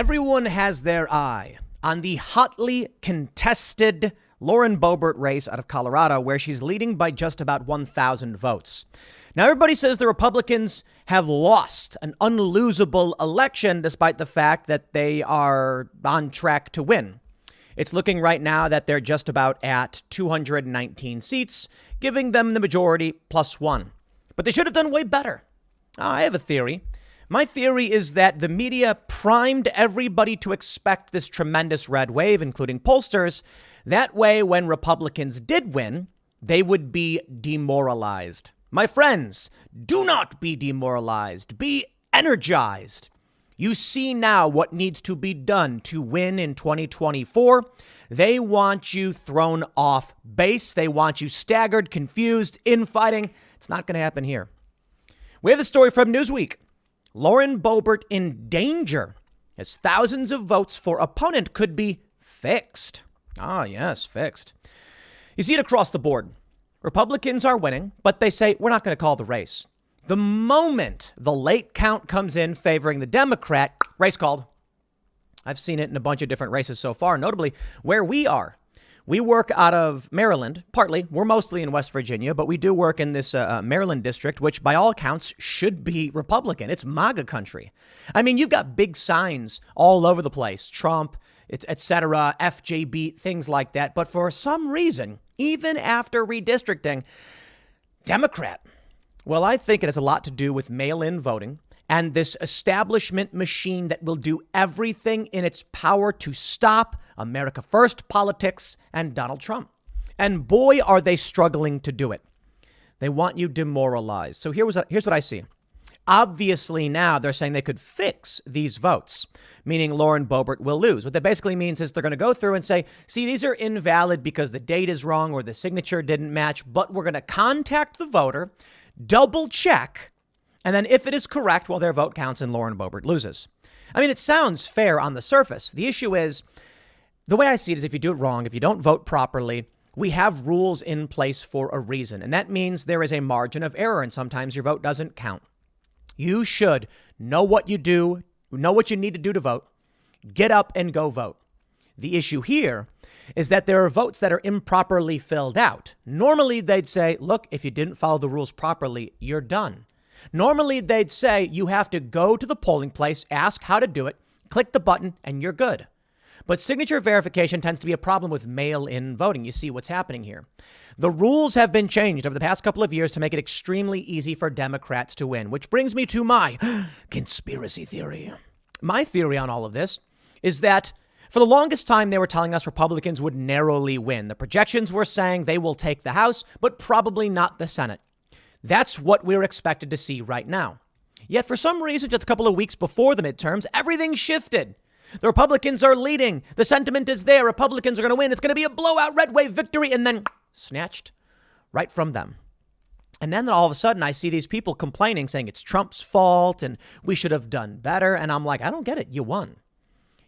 Everyone has their eye on the hotly contested Lauren Boebert race out of Colorado, where she's leading by just about 1,000 votes. Now, everybody says the Republicans have lost an unlosable election, despite the fact that they are on track to win. It's looking right now that they're just about at 219 seats, giving them the majority plus one. But they should have done way better. I have a theory. My theory is that the media primed everybody to expect this tremendous red wave, including pollsters. That way, when Republicans did win, they would be demoralized. My friends, do not be demoralized. Be energized. You see now what needs to be done to win in 2024. They want you thrown off base. They want you staggered, confused, infighting. It's not going to happen here. We have the story from Newsweek. Lauren Boebert in danger as thousands of votes for opponent could be fixed. Ah, yes, fixed. You see it across the board. Republicans are winning, but they say we're not going to call the race. The moment the late count comes in favoring the Democrat, race called. I've seen it in a bunch of different races so far, notably where we are. We work out of Maryland, partly. We're mostly in West Virginia, but we do work in this Maryland district, which by all accounts should be Republican. It's MAGA country. I mean, you've got big signs all over the place, Trump, et cetera, FJB, things like that. But for some reason, even after redistricting, Democrat. Well, I think it has a lot to do with mail-in voting and this establishment machine that will do everything in its power to stop America First politics and Donald Trump. And boy, are they struggling to do it. They want you demoralized. So here's what I see. Obviously, now they're saying they could fix these votes, meaning Lauren Boebert will lose. What that basically means is they're going to go through and say, see, these are invalid because the date is wrong or the signature didn't match, but we're going to contact the voter, double check, and then if it is correct, well, their vote counts and Lauren Boebert loses. I mean, it sounds fair on the surface. The issue is, the way I see it is if you do it wrong, if you don't vote properly, we have rules in place for a reason. And that means there is a margin of error, and sometimes your vote doesn't count. You should know what you do, know what you need to do to vote, get up and go vote. The issue here is that there are votes that are improperly filled out. Normally, they'd say, look, if you didn't follow the rules properly, you're done. Normally, they'd say you have to go to the polling place, ask how to do it, click the button, and you're good. But signature verification tends to be a problem with mail-in voting. You see what's happening here. The rules have been changed over the past couple of years to make it extremely easy for Democrats to win, which brings me to my conspiracy theory. My theory on all of this is that for the longest time, they were telling us Republicans would narrowly win. The projections were saying they will take the House, but probably not the Senate. That's what we're expected to see right now. Yet for some reason, just a couple of weeks before the midterms, everything shifted. The Republicans are leading. The sentiment is there. Republicans are going to win. It's going to be a blowout red wave victory, and then snatched right from them. And then all of a sudden, I see these people complaining, saying it's Trump's fault and we should have done better. And I'm like, I don't get it. You won.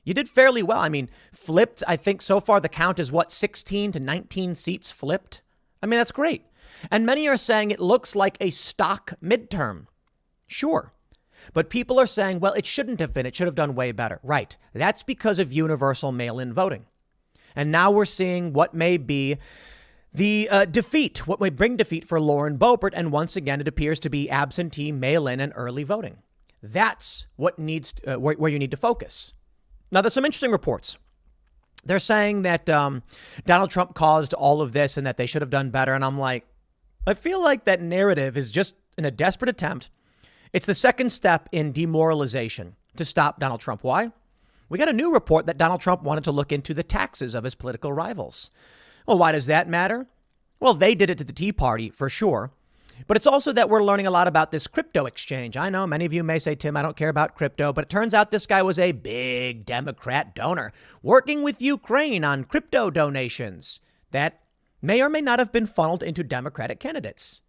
You did fairly well. I mean, flipped. I think so far the count is 16 to 19 seats flipped. I mean, that's great. And many are saying it looks like a stock midterm. Sure. But people are saying, well, it shouldn't have been. It should have done way better. Right. That's because of universal mail-in voting. And now we're seeing what may be the defeat, what may bring defeat for Lauren Boebert. And once again, it appears to be absentee, mail-in, and early voting. That's what needs where you need to focus. Now, there's some interesting reports. They're saying that Donald Trump caused all of this and that they should have done better. And I'm like, I feel like that narrative is just in a desperate attempt. It's the second step in demoralization to stop Donald Trump. Why? We got a new report that Donald Trump wanted to look into the taxes of his political rivals. Well, why does that matter? Well, they did it to the Tea Party for sure. But it's also that we're learning a lot about this crypto exchange. I know many of you may say, Tim, I don't care about crypto, but it turns out this guy was a big Democrat donor working with Ukraine on crypto donations that may or may not have been funneled into Democratic candidates.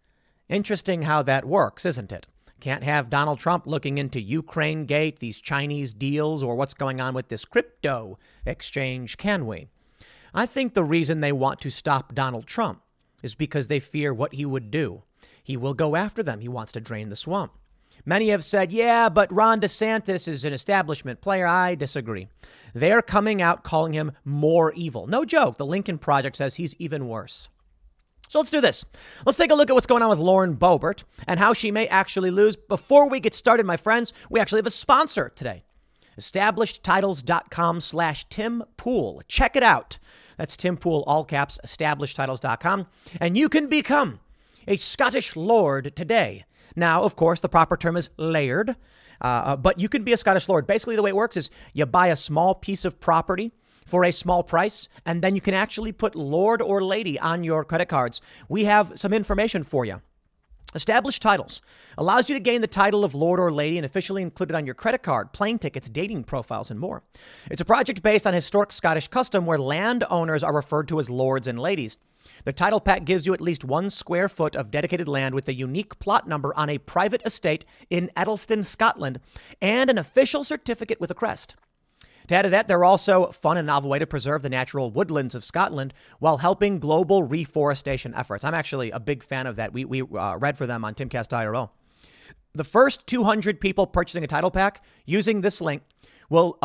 Interesting how that works, isn't it? Can't have Donald Trump looking into Ukraine Gate, these Chinese deals, or what's going on with this crypto exchange, can we? I think the reason they want to stop Donald Trump is because they fear what he would do. He will go after them. He wants to drain the swamp. Many have said, yeah, but Ron DeSantis is an establishment player. I disagree. They're coming out calling him more evil. No joke. The Lincoln Project says he's even worse. So let's do this. Let's take a look at what's going on with Lauren Boebert and how she may actually lose. Before we get started, my friends, we actually have a sponsor today. EstablishedTitles.com/Tim Pool. Check it out. That's Tim Pool, all caps, EstablishedTitles.com. And you can become a Scottish lord today. Now, of course, the proper term is laird, but you can be a Scottish lord. Basically, the way it works is you buy a small piece of property for a small price, and then you can actually put lord or lady on your credit cards. We have some information for you. Established Titles allows you to gain the title of lord or lady and officially include it on your credit card, plane tickets, dating profiles, and more. It's a project based on historic Scottish custom where landowners are referred to as lords and ladies. The title pack gives you at least 1 square foot of dedicated land with a unique plot number on a private estate in Edelston, Scotland, and an official certificate with a crest. To add to that, they're also a fun and novel way to preserve the natural woodlands of Scotland while helping global reforestation efforts. I'm actually a big fan of that. We read for them on Timcast IRL. The first 200 people purchasing a title pack using this link will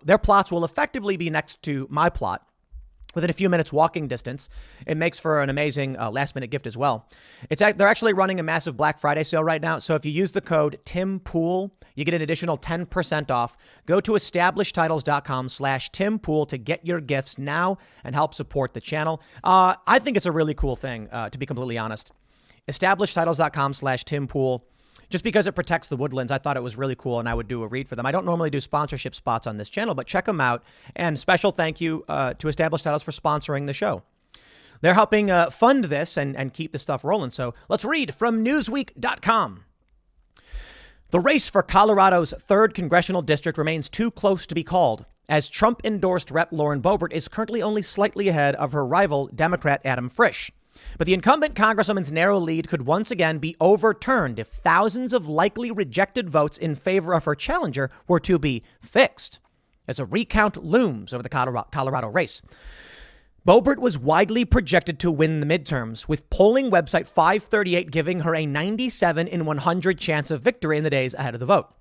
their plots will effectively be next to my plot within a few minutes walking distance. It makes for an amazing last-minute gift as well. They're actually running a massive Black Friday sale right now. So if you use the code TIMPOOL, you get an additional 10% off. Go to EstablishedTitles.com/TimPool to get your gifts now and help support the channel. I think it's a really cool thing, to be completely honest. EstablishedTitles.com/TimPool. Just because it protects the woodlands, I thought it was really cool, and I would do a read for them. I don't normally do sponsorship spots on this channel, but check them out. And special thank you to Established Titles for sponsoring the show. They're helping fund this and keep the stuff rolling. So let's read from Newsweek.com. The race for Colorado's 3rd congressional district remains too close to be called, as Trump-endorsed Rep. Lauren Boebert is currently only slightly ahead of her rival, Democrat Adam Frisch. But the incumbent congresswoman's narrow lead could once again be overturned if thousands of likely rejected votes in favor of her challenger were to be fixed, as a recount looms over the Colorado race. Boebert was widely projected to win the midterms, with polling website 538 giving her a 97 in 100 chance of victory in the days ahead of the vote.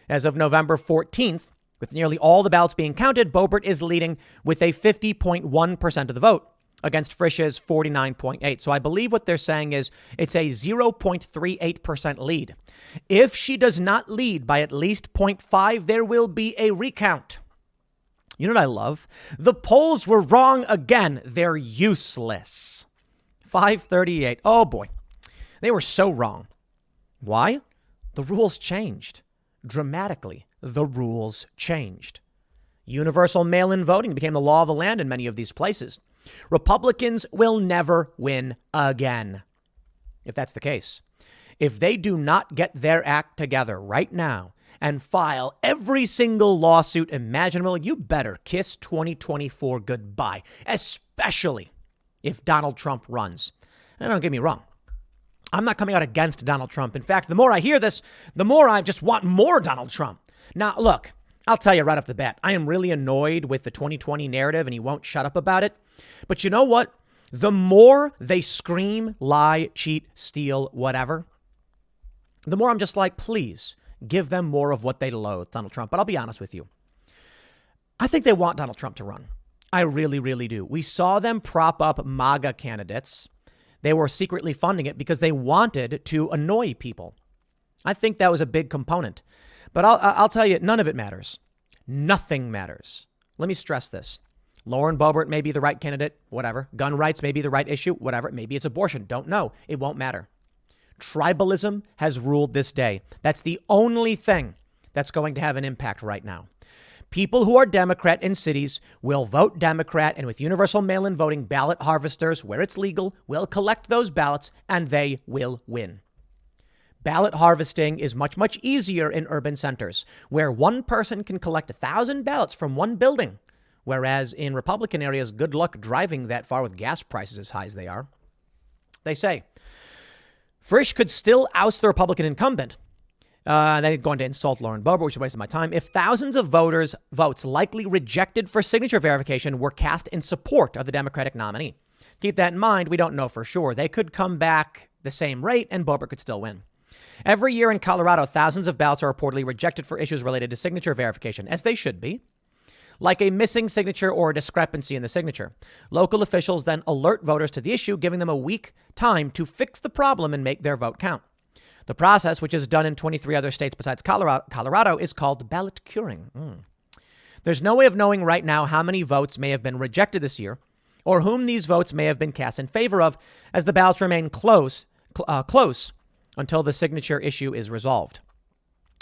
As of November 14th, with nearly all the ballots being counted, Boebert is leading with a 50.1% of the vote, against Frisch's 49.8. So I believe what they're saying is it's a 0.38% lead. If she does not lead by at least 0.5, there will be a recount. You know what I love? The polls were wrong again. They're useless. 538. Oh boy. They were so wrong. Why? The rules changed. Dramatically, the rules changed. Universal mail-in voting became the law of the land in many of these places. Republicans will never win again, if that's the case. If they do not get their act together right now and file every single lawsuit imaginable, you better kiss 2024 goodbye, especially if Donald Trump runs. And don't get me wrong. I'm not coming out against Donald Trump. In fact, the more I hear this, the more I just want more Donald Trump. Now, look, I'll tell you right off the bat, I am really annoyed with the 2020 narrative and he won't shut up about it. But you know what? The more they scream, lie, cheat, steal, whatever, the more I'm just like, please give them more of what they loathe, Donald Trump. But I'll be honest with you. I think they want Donald Trump to run. I really, really do. We saw them prop up MAGA candidates. They were secretly funding it because they wanted to annoy people. I think that was a big component. But I'll tell you, none of it matters. Nothing matters. Let me stress this. Lauren Boebert may be the right candidate, whatever. Gun rights may be the right issue, whatever. Maybe it's abortion. Don't know. It won't matter. Tribalism has ruled this day. That's the only thing that's going to have an impact right now. People who are Democrat in cities will vote Democrat, and with universal mail-in voting, ballot harvesters, where it's legal, will collect those ballots, and they will win. Ballot harvesting is much, much easier in urban centers, where one person can collect 1,000 ballots from one building. Whereas in Republican areas, good luck driving that far with gas prices as high as they are. They say Frisch could still oust the Republican incumbent. They're going to insult Lauren Boebert, which is a waste of my time. If thousands of votes likely rejected for signature verification were cast in support of the Democratic nominee. Keep that in mind. We don't know for sure. They could come back the same rate and Boebert could still win. Every year in Colorado, thousands of ballots are reportedly rejected for issues related to signature verification, as they should be, like a missing signature or a discrepancy in the signature. Local officials then alert voters to the issue, giving them a week time to fix the problem and make their vote count. The process, which is done in 23 other states besides Colorado, is called ballot curing. There's no way of knowing right now how many votes may have been rejected this year or whom these votes may have been cast in favor of, as the ballots remain close until the signature issue is resolved.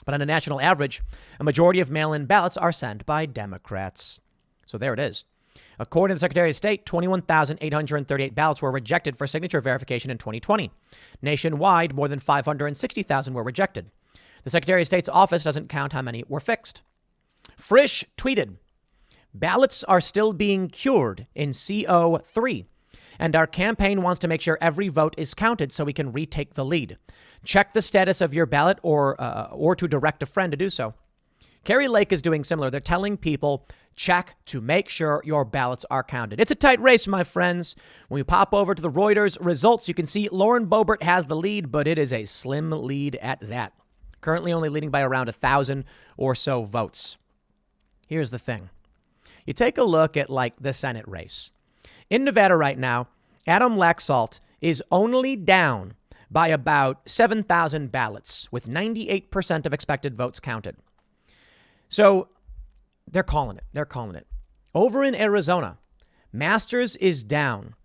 But on a national average, a majority of mail-in ballots are sent by Democrats. So there it is. According to the Secretary of State, 21,838 ballots were rejected for signature verification in 2020. Nationwide, more than 560,000 were rejected. The Secretary of State's office doesn't count how many were fixed. Frisch tweeted, ballots are still being cured in CO3, and our campaign wants to make sure every vote is counted so we can retake the lead. Check the status of your ballot or to direct a friend to do so. Kari Lake is doing similar. They're telling people, check to make sure your ballots are counted. It's a tight race, my friends. When we pop over to the Reuters results, you can see Lauren Boebert has the lead, but it is a slim lead at that. Currently only leading by around 1,000 or so votes. Here's the thing. You take a look at like the Senate race. In Nevada right now, Adam Laxalt is only down by about 7,000 ballots with 98% of expected votes counted. So they're calling it. Over in Arizona, Masters is down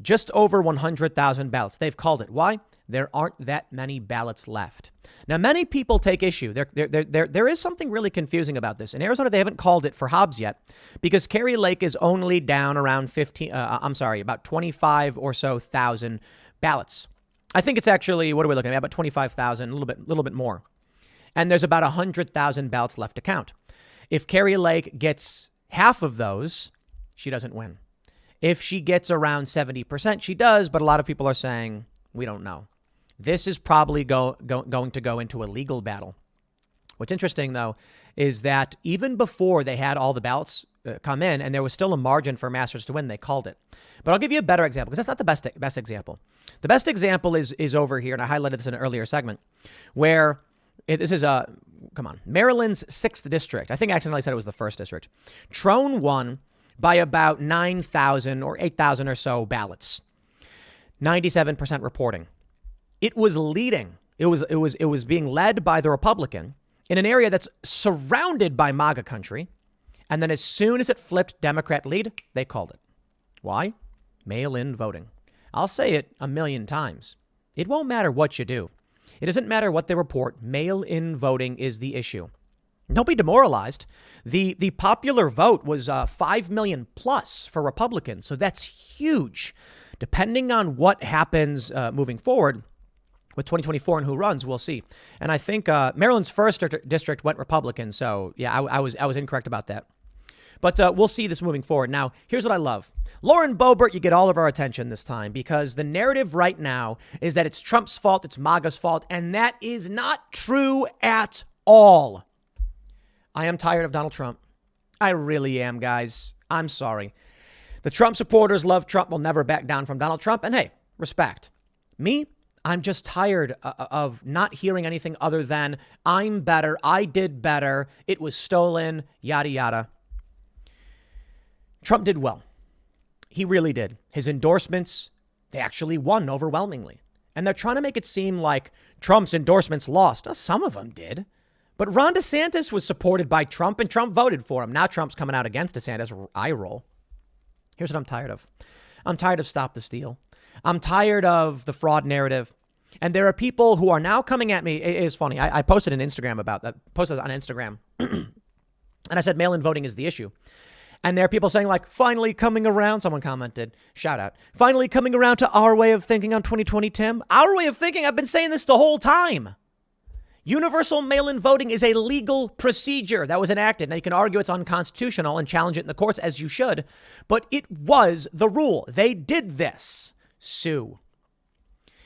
just over 100,000 ballots. They've called it. Why? There aren't that many ballots left. Now, many people take issue. There is something really confusing about this. In Arizona, they haven't called it for Hobbs yet because Kari Lake is only down around about 25 or so thousand ballots. I think it's actually, what are we looking at? About 25,000, a little bit more. And there's about 100,000 ballots left to count. If Kari Lake gets half of those, she doesn't win. If she gets around 70%, she does. But a lot of people are saying, we don't know. This is probably going to go into a legal battle. What's interesting, though, is that even before they had all the ballots come in and there was still a margin for Masters to win, they called it. But I'll give you a better example because that's not the best example. The best example is over here. And I highlighted this in an earlier segment where this is Maryland's 6th district. I think I accidentally said it was the 1st district. Trone won by about 9,000 or 8,000 or so ballots. 97% reporting. It was leading. It was being led by the Republican in an area that's surrounded by MAGA country. And then as soon as it flipped Democrat lead, they called it. Why? Mail-in voting. I'll say it a million times. It won't matter what you do. It doesn't matter what they report. Mail-in voting is the issue. Don't be demoralized. The popular vote was 5 million plus for Republicans. So that's huge. Depending on what happens moving forward with 2024 and who runs, we'll see. And I think Maryland's 1st district went Republican. So, yeah, I was incorrect about that. But we'll see this moving forward. Now, here's what I love. Lauren Boebert, you get all of our attention this time because the narrative right now is that it's Trump's fault, it's MAGA's fault, and that is not true at all. I am tired of Donald Trump. I really am, guys. I'm sorry. The Trump supporters love Trump, will never back down from Donald Trump. And hey, respect. Me, I'm just tired of not hearing anything other than I'm better, I did better, it was stolen, yada, yada. Trump did well. He really did. His endorsements, they actually won overwhelmingly. And they're trying to make it seem like Trump's endorsements lost. Some of them did. But Ron DeSantis was supported by Trump and Trump voted for him. Now Trump's coming out against DeSantis. I roll. Here's what I'm tired of. I'm tired of Stop the Steal. I'm tired of the fraud narrative. And there are people who are now coming at me. It is funny. I posted an Instagram about that. Posted on Instagram. And I said mail-in voting is the issue. And there are people saying like, finally coming around. Someone commented, shout out, finally coming around to our way of thinking on 2020, Tim. Our way of thinking. I've been saying this the whole time. Universal mail-in voting is a legal procedure that was enacted. Now, you can argue it's unconstitutional and challenge it in the courts, as you should, but it was the rule. They did this. Sue.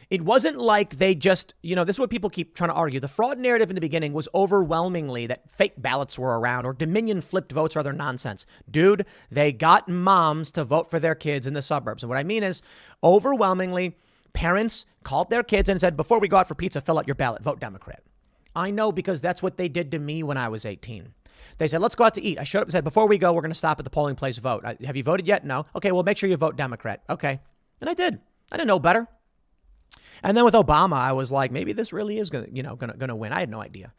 It wasn't like they just, this is what people keep trying to argue. The fraud narrative in the beginning was overwhelmingly that fake ballots were around or Dominion flipped votes or other nonsense. Dude, they got moms to vote for their kids in the suburbs. And what I mean is overwhelmingly Parents called their kids and said, before we go out for pizza, fill out your ballot, vote Democrat. I know, because that's what they did to me when I was 18. They said, let's go out to eat. I showed up and said, before we go, we're going to stop at the polling place, vote. Have you voted yet? No. Okay, well, make sure you vote Democrat. Okay. And I did. I didn't know better. And then with Obama, I was like, maybe this really is going to win. I had no idea.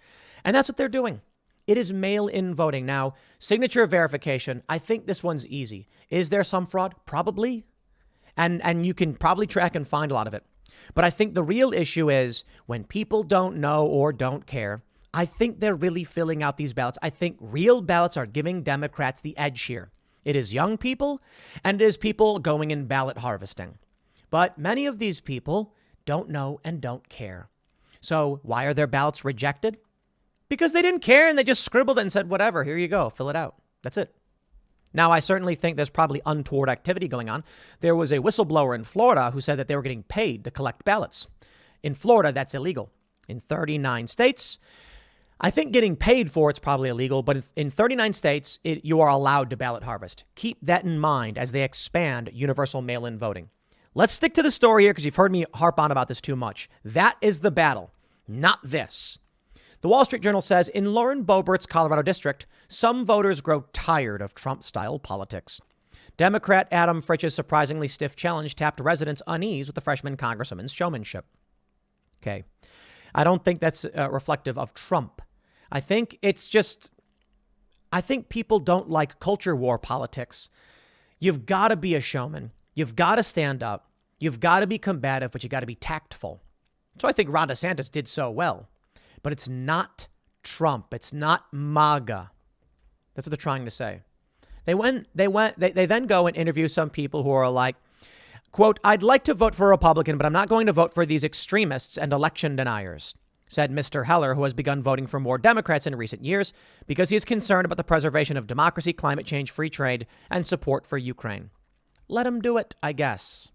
And that's what they're doing. It is mail-in voting. Now, signature verification, I think this one's easy. Is there some fraud? Probably. And you can probably track and find a lot of it. But I think the real issue is when people don't know or don't care, I think they're really filling out these ballots. I think real ballots are giving Democrats the edge here. It is young people and it is people going in ballot harvesting. But many of these people don't know and don't care. So why are their ballots rejected? Because they didn't care and they just scribbled it and said, whatever, here you go, fill it out. That's it. Now, I certainly think there's probably untoward activity going on. There was a whistleblower in Florida who said that they were getting paid to collect ballots. In Florida, that's illegal. In 39 states, I think getting paid for it's probably illegal, but in 39 states, you are allowed to ballot harvest. Keep that in mind as they expand universal mail-in voting. Let's stick to the story here because you've heard me harp on about this too much. That is the battle, not this. The Wall Street Journal says in Lauren Boebert's Colorado district, some voters grow tired of Trump-style politics. Democrat Adam Fritch's surprisingly stiff challenge tapped residents' unease with the freshman congresswoman's showmanship. Okay. I don't think that's reflective of Trump. I think people don't like culture war politics. You've got to be a showman. You've got to stand up. You've got to be combative, but you got to be tactful. So I think Ron DeSantis did so well. But it's not Trump. It's not MAGA. That's what they're trying to say. They then go and interview some people who are like, quote, I'd like to vote for a Republican, but I'm not going to vote for these extremists and election deniers, said Mr. Heller, who has begun voting for more Democrats in recent years because he is concerned about the preservation of democracy, climate change, free trade, and support for Ukraine. Let him do it, I guess.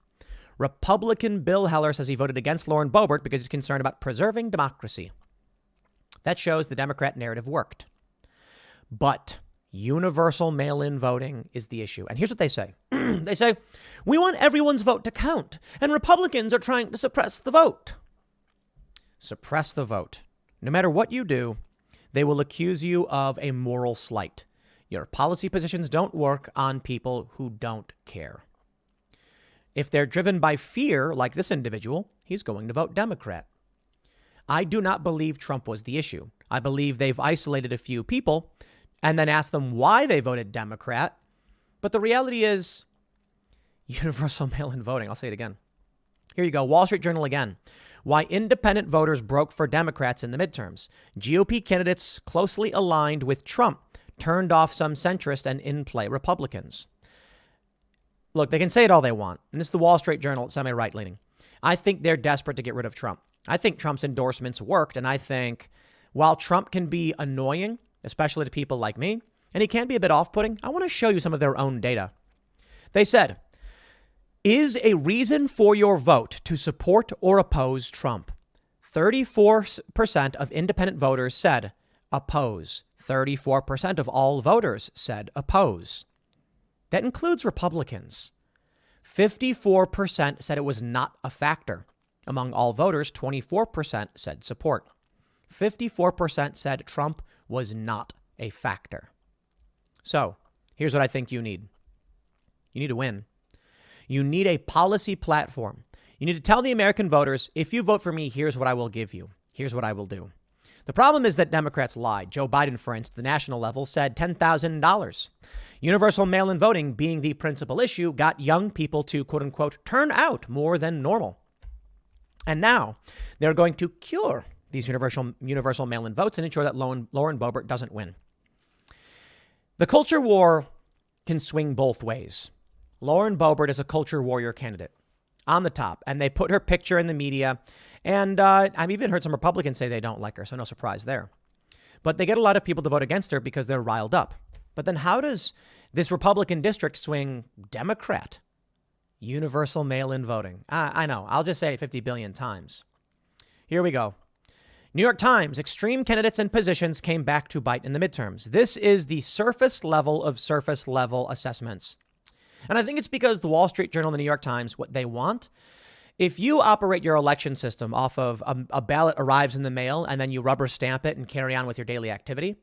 Republican Bill Heller says he voted against Lauren Boebert because he's concerned about preserving democracy. That shows the Democrat narrative worked. But universal mail-in voting is the issue. And here's what they say. They say, we want everyone's vote to count, and Republicans are trying to suppress the vote. Suppress the vote. No matter what you do, they will accuse you of a moral slight. Your policy positions don't work on people who don't care. If they're driven by fear, like this individual, he's going to vote Democrat. I do not believe Trump was the issue. I believe they've isolated a few people and then asked them why they voted Democrat. But the reality is universal mail-in voting. I'll say it again. Here you go. Wall Street Journal again. Why independent voters broke for Democrats in the midterms. GOP candidates closely aligned with Trump turned off some centrist and in-play Republicans. Look, they can say it all they want. And this is the Wall Street Journal, semi-right leaning. I think they're desperate to get rid of Trump. I think Trump's endorsements worked. And I think while Trump can be annoying, especially to people like me, and he can be a bit off-putting, I want to show you some of their own data. They said, is a reason for your vote to support or oppose Trump? 34% of independent voters said oppose. 34% of all voters said oppose. That includes Republicans. 54% said it was not a factor. Among all voters, 24% said support. 54% said Trump was not a factor. So here's what I think you need. You need to win. You need a policy platform. You need to tell the American voters, if you vote for me, here's what I will give you. Here's what I will do. The problem is that Democrats lied. Joe Biden, for instance, at the national level said $10,000. Universal mail-in voting being the principal issue got young people to, quote unquote, turn out more than normal. And now they're going to cure these universal mail-in votes and ensure that Lauren Boebert doesn't win. The culture war can swing both ways. Lauren Boebert is a culture warrior candidate on the top, and they put her picture in the media. And I've even heard some Republicans say they don't like her, so no surprise there. But they get a lot of people to vote against her because they're riled up. But then how does this Republican district swing Democrat? Universal mail-in voting. I know. I'll just say it 50 billion times. Here we go. New York Times, extreme candidates and positions came back to bite in the midterms. This is the surface level of surface level assessments. And I think it's because the Wall Street Journal and the New York Times, what they want If you operate your election system off of a ballot arrives in the mail and then you rubber stamp it and carry on with your daily activity,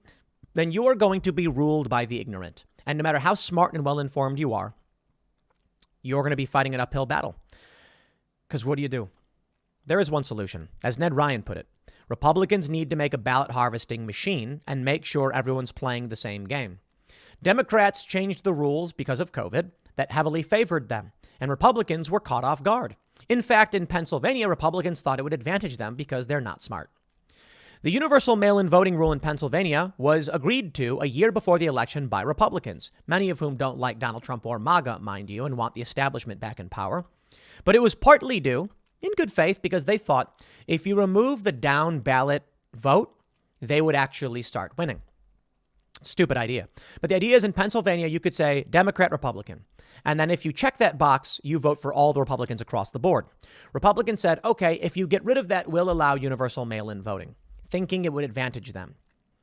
then you are going to be ruled by the ignorant. And no matter how smart and well-informed you are, you're going to be fighting an uphill battle. Because what do? There is one solution. As Ned Ryan put it, Republicans need to make a ballot harvesting machine and make sure everyone's playing the same game. Democrats changed the rules because of COVID that heavily favored them, and Republicans were caught off guard. In fact, in Pennsylvania, Republicans thought it would advantage them because they're not smart. The universal mail-in voting rule in Pennsylvania was agreed to a year before the election by Republicans, many of whom don't like Donald Trump or MAGA, mind you, and want the establishment back in power. But it was partly due, in good faith, because they thought if you remove the down ballot vote, they would actually start winning. Stupid idea. But the idea is in Pennsylvania, you could say Democrat, Republican. And then if you check that box, you vote for all the Republicans across the board. Republicans said, OK, if you get rid of that, we'll allow universal mail-in voting, thinking it would advantage them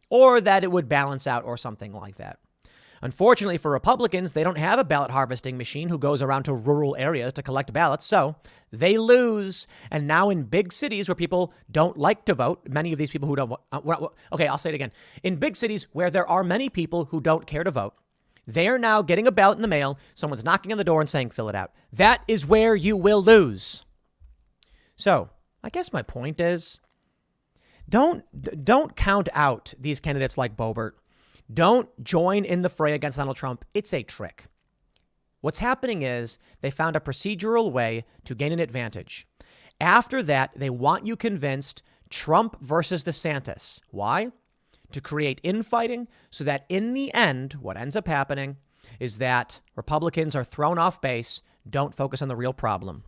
or that it would balance out or something like that. Unfortunately for Republicans, they don't have a ballot harvesting machine who goes around to rural areas to collect ballots. So they lose. And now in big cities where people don't like to vote, many of these people who don't OK, I'll say it again. In big cities where there are many people who don't care to vote, they're now getting a ballot in the mail. Someone's knocking on the door and saying, fill it out. That is where you will lose. So I guess my point is don't count out these candidates like Boebert. Don't join in the fray against Donald Trump. It's a trick. What's happening is they found a procedural way to gain an advantage. After that, they want you convinced Trump versus DeSantis. Why? To create infighting so that in the end, what ends up happening is that Republicans are thrown off base, don't focus on the real problem.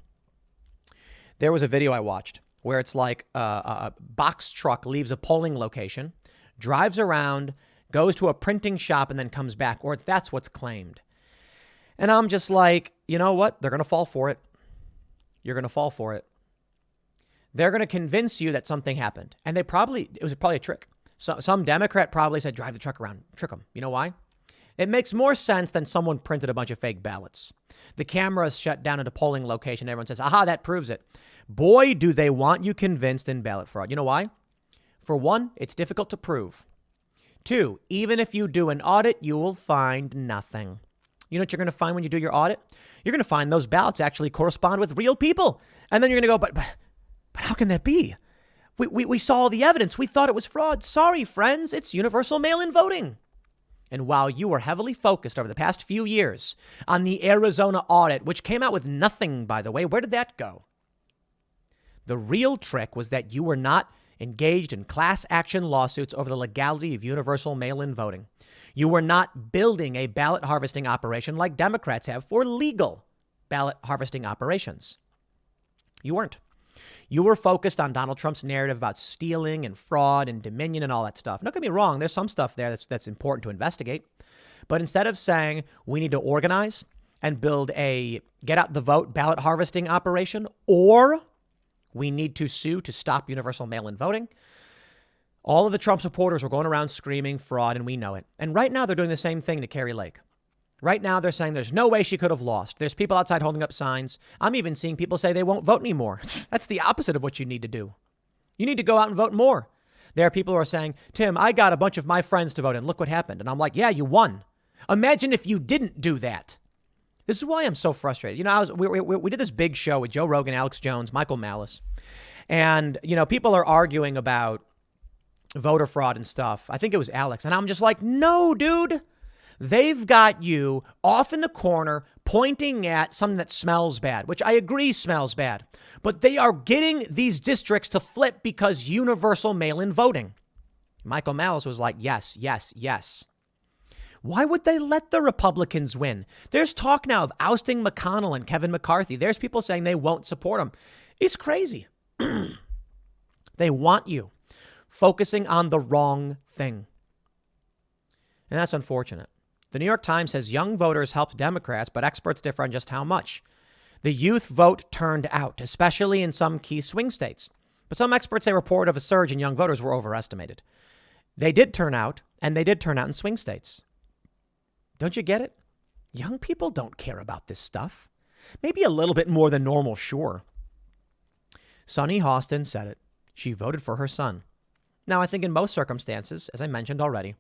There was a video I watched where it's like a box truck leaves a polling location, drives around, goes to a printing shop and then comes back, or that's what's claimed. And I'm just like, you know what? They're going to fall for it. You're going to fall for it. They're going to convince you that something happened. And it was probably a trick. So some Democrat probably said, drive the truck around, trick them. You know why? It makes more sense than someone printed a bunch of fake ballots. The cameras shut down at a polling location. Everyone says, aha, that proves it. Boy, do they want you convinced in ballot fraud. You know why? For one, it's difficult to prove. Two, even if you do an audit, you will find nothing. You know what you're going to find when you do your audit? You're going to find those ballots actually correspond with real people. And then you're going to go, but how can that be? We saw all the evidence. We thought it was fraud. Sorry, friends, it's universal mail-in voting. And while you were heavily focused over the past few years on the Arizona audit, which came out with nothing, by the way, where did that go? The real trick was that you were not engaged in class action lawsuits over the legality of universal mail-in voting. You were not building a ballot harvesting operation like Democrats have for legal ballot harvesting operations. You weren't. You were focused on Donald Trump's narrative about stealing and fraud and Dominion and all that stuff. Don't get me wrong. There's some stuff there that's important to investigate. But instead of saying we need to organize and build a get out the vote ballot harvesting operation, or we need to sue to stop universal mail-in voting, all of the Trump supporters were going around screaming fraud, and we know it. And right now they're doing the same thing to Carrie Lake. Right now they're saying there's no way she could have lost. There's people outside holding up signs. I'm even seeing people say they won't vote anymore. That's the opposite of what you need to do. You need to go out and vote more. There are people who are saying, Tim, I got a bunch of my friends to vote and look what happened. And I'm like, yeah, you won. Imagine if you didn't do that. This is why I'm so frustrated. You know, we did this big show with Joe Rogan, Alex Jones, Michael Malice. And, you know, people are arguing about voter fraud and stuff. I think it was Alex. And I'm just like, no, dude. They've got you off in the corner pointing at something that smells bad, which I agree smells bad. But they are getting these districts to flip because universal mail-in voting. Michael Malice was like, yes, yes, yes. Why would they let the Republicans win? There's talk now of ousting McConnell and Kevin McCarthy. There's people saying they won't support them. It's crazy. They want you focusing on the wrong thing. And that's unfortunate. The New York Times says young voters helped Democrats, but experts differ on just how much. The youth vote turned out, especially in some key swing states. But some experts say report of a surge in young voters were overestimated. They did turn out, and they did turn out in swing states. Don't you get it? Young people don't care about this stuff. Maybe a little bit more than normal, sure. Sunny Hostin said it. She voted for her son. Now, I think in most circumstances, as I mentioned already,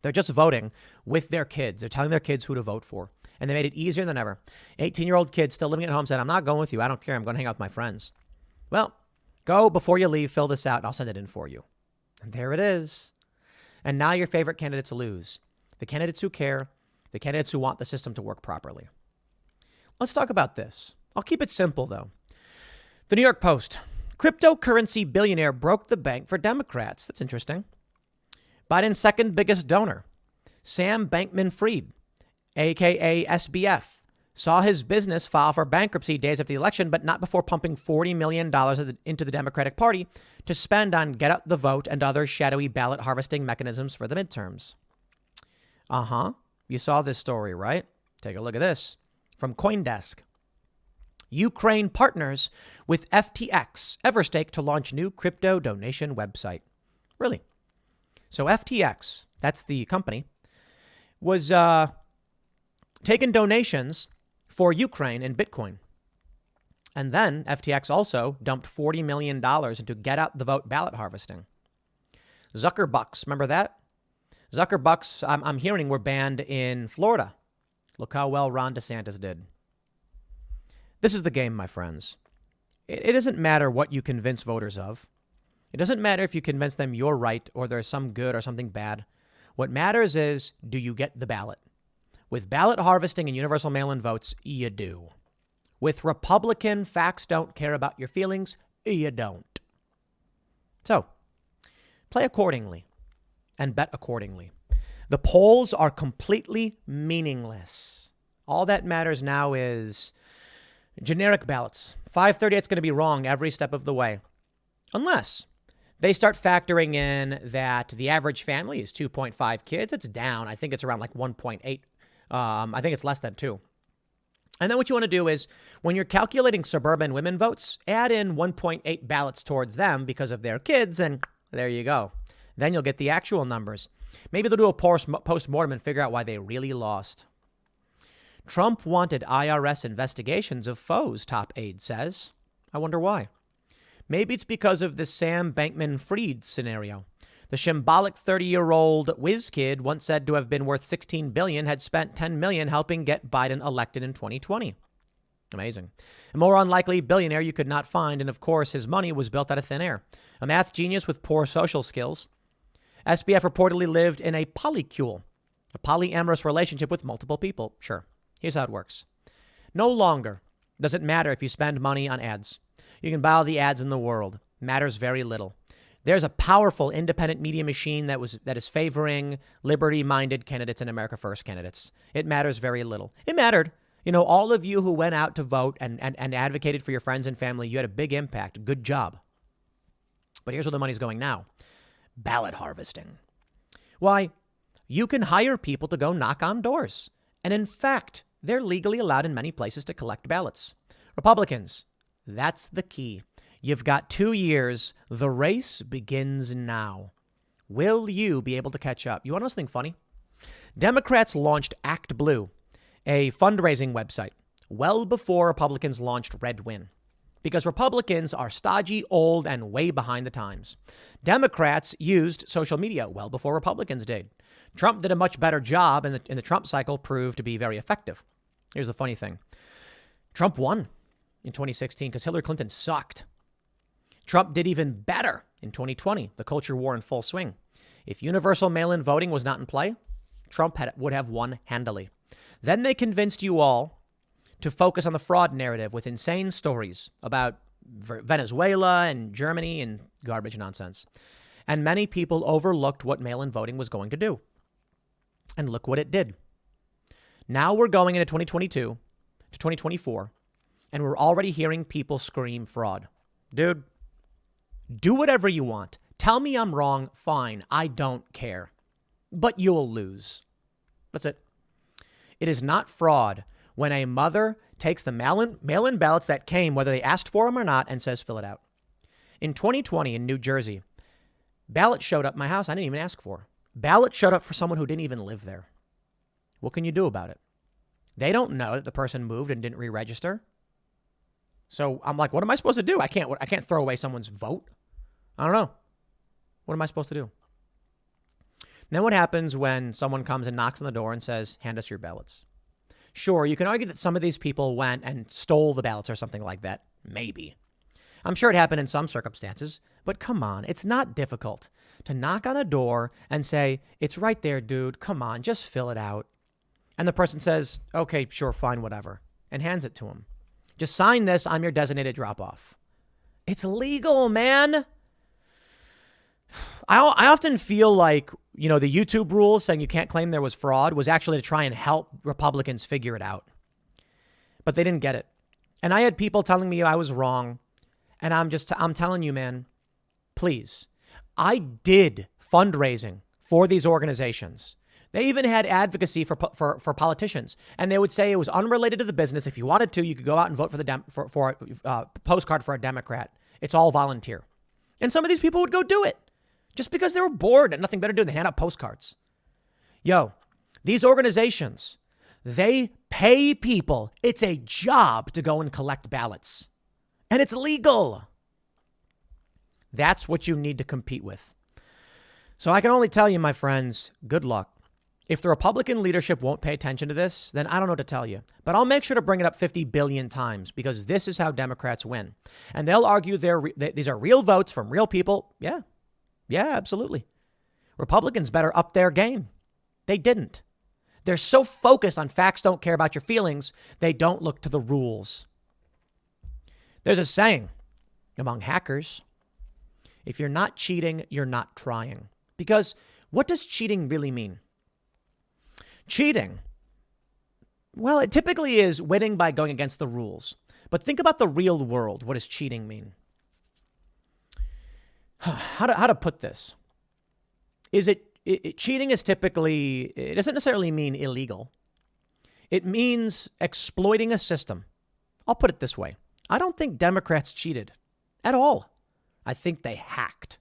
they're just voting with their kids. They're telling their kids who to vote for. And they made it easier than ever. 18-year-old kid still living at home said, I'm not going with you. I don't care. I'm going to hang out with my friends. Well, go before you leave, fill this out, and I'll send it in for you. And there it is. And now your favorite candidates lose. The candidates who care, the candidates who want the system to work properly. Let's talk about this. I'll keep it simple, though. The New York Post. Cryptocurrency billionaire broke the bank for Democrats. That's interesting. Biden's second biggest donor, Sam Bankman-Fried, a.k.a. SBF, saw his business file for bankruptcy days of the election, but not before pumping $40 million into the Democratic Party to spend on get out the vote and other shadowy ballot harvesting mechanisms for the midterms. You saw this story, right? Take a look at this from CoinDesk. Ukraine partners with FTX Everstake to launch new crypto donation website. Really? So FTX, that's the company, was taking donations for Ukraine in Bitcoin. And then FTX also dumped $40 million into get out the vote ballot harvesting. Zuckerbucks, remember that? Zuckerbucks, I'm hearing, were banned in Florida. Look how well Ron DeSantis did. This is the game, my friends. It doesn't matter what you convince voters of. It doesn't matter if you convince them you're right or there's some good or something bad. What matters is, do you get the ballot? With ballot harvesting and universal mail-in votes, you do. With Republican facts don't care about your feelings, you don't. So, play accordingly and bet accordingly. The polls are completely meaningless. All that matters now is generic ballots. 538 is going to be wrong every step of the way. Unless they start factoring in that the average family is 2.5 kids. It's down. I think it's around like 1.8. I think it's less than 2. And then what you want to do is when you're calculating suburban women votes, add in 1.8 ballots towards them because of their kids. And there you go. Then you'll get the actual numbers. Maybe they'll do a post-mortem and figure out why they really lost. Trump wanted IRS investigations of foes, top aide says. I wonder why. Maybe it's because of the Sam Bankman-Fried scenario. The shambolic 30-year-old whiz kid, once said to have been worth $16 billion, had spent $10 million helping get Biden elected in 2020. Amazing. A more unlikely billionaire you could not find, and of course his money was built out of thin air. A math genius with poor social skills. SBF reportedly lived in a polycule, a polyamorous relationship with multiple people. Sure. Here's how it works. No longer does it matter if you spend money on ads. You can buy all the ads in the world. Matters very little. There's a powerful independent media machine that is favoring liberty-minded candidates and America First candidates. It matters very little. It mattered. You know, all of you who went out to vote and advocated for your friends and family, you had a big impact. Good job. But here's where the money's going now. Ballot harvesting. Why? You can hire people to go knock on doors. And in fact, they're legally allowed in many places to collect ballots. Republicans, that's the key. You've got 2 years. The race begins now. Will you be able to catch up? You want to know something funny? Democrats launched Act Blue, a fundraising website, well before Republicans launched Red Win. Because Republicans are stodgy, old, and way behind the times. Democrats used social media well before Republicans did. Trump did a much better job, and the Trump cycle proved to be very effective. Here's the funny thing. Trump won in 2016 because Hillary Clinton sucked. Trump did even better in 2020, the culture war in full swing. If universal mail-in voting was not in play, Trump would have won handily. Then they convinced you all to focus on the fraud narrative with insane stories about Venezuela and Germany and garbage nonsense. And many people overlooked what mail-in voting was going to do. And look what it did. Now we're going into 2022 to 2024, and we're already hearing people scream fraud. Dude, do whatever you want. Tell me I'm wrong. Fine. I don't care. But you'll lose. That's it. It is not fraud when a mother takes the mail-in ballots that came, whether they asked for them or not, and says, fill it out. In 2020 in New Jersey, ballot showed up at my house I didn't even ask for. Ballot showed up for someone who didn't even live there. What can you do about it? They don't know that the person moved and didn't re-register. So I'm like, what am I supposed to do? I can't throw away someone's vote. I don't know. What am I supposed to do? Then what happens when someone comes and knocks on the door and says, hand us your ballots? Sure, you can argue that some of these people went and stole the ballots or something like that. Maybe. I'm sure it happened in some circumstances, but come on, it's not difficult to knock on a door and say, it's right there, dude. Come on, just fill it out. And the person says, okay, sure, fine, whatever, and hands it to him. Just sign this. I'm your designated drop-off. It's legal, man. I often feel like, the YouTube rules saying you can't claim there was fraud was actually to try and help Republicans figure it out. But they didn't get it. And I had people telling me I was wrong. And I'm telling you, man, please. I did fundraising for these organizations. They even had advocacy for politicians. And they would say it was unrelated to the business. If you wanted to, you could go out and vote for a postcard for a Democrat. It's all volunteer. And some of these people would go do it. Just because they were bored and nothing better to do, they hand out postcards. These organizations, they pay people. It's a job to go and collect ballots. And it's legal. That's what you need to compete with. So I can only tell you, my friends, good luck. If the Republican leadership won't pay attention to this, then I don't know what to tell you. But I'll make sure to bring it up 50 billion times because this is how Democrats win. And they'll argue these are real votes from real people. Yeah, absolutely. Republicans better up their game. They didn't. They're so focused on facts don't care about your feelings, they don't look to the rules. There's a saying among hackers, if you're not cheating, you're not trying. Because what does cheating really mean? Cheating, well, it typically is winning by going against the rules. But think about the real world. What does cheating mean? How to put this? Cheating is typically, it doesn't necessarily mean illegal. It means exploiting a system. I'll put it this way. I don't think Democrats cheated at all. I think they hacked.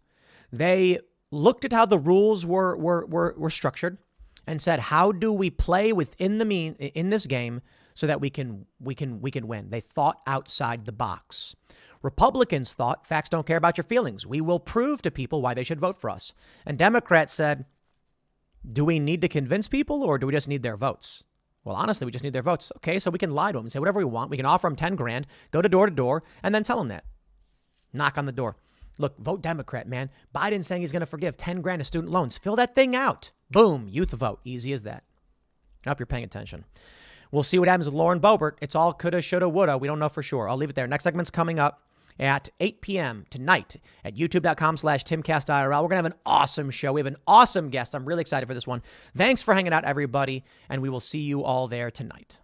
They looked at how the rules were structured and said, how do we play within in this game so that we can win? They thought outside the box. Republicans thought facts don't care about your feelings. We will prove to people why they should vote for us. And Democrats said, do we need to convince people or do we just need their votes? Well, honestly, we just need their votes. Okay, so we can lie to them and say whatever we want. We can offer them 10 grand, go to door, and then tell them that. Knock on the door. Look, vote Democrat, man. Biden's saying he's going to forgive 10 grand of student loans. Fill that thing out. Boom, youth vote. Easy as that. I hope you're paying attention. We'll see what happens with Lauren Boebert. It's all coulda, shoulda, woulda. We don't know for sure. I'll leave it there. Next segment's coming up at 8 p.m. tonight at youtube.com/TimCastIRL. We're going to have an awesome show. We have an awesome guest. I'm really excited for this one. Thanks for hanging out, everybody, and we will see you all there tonight.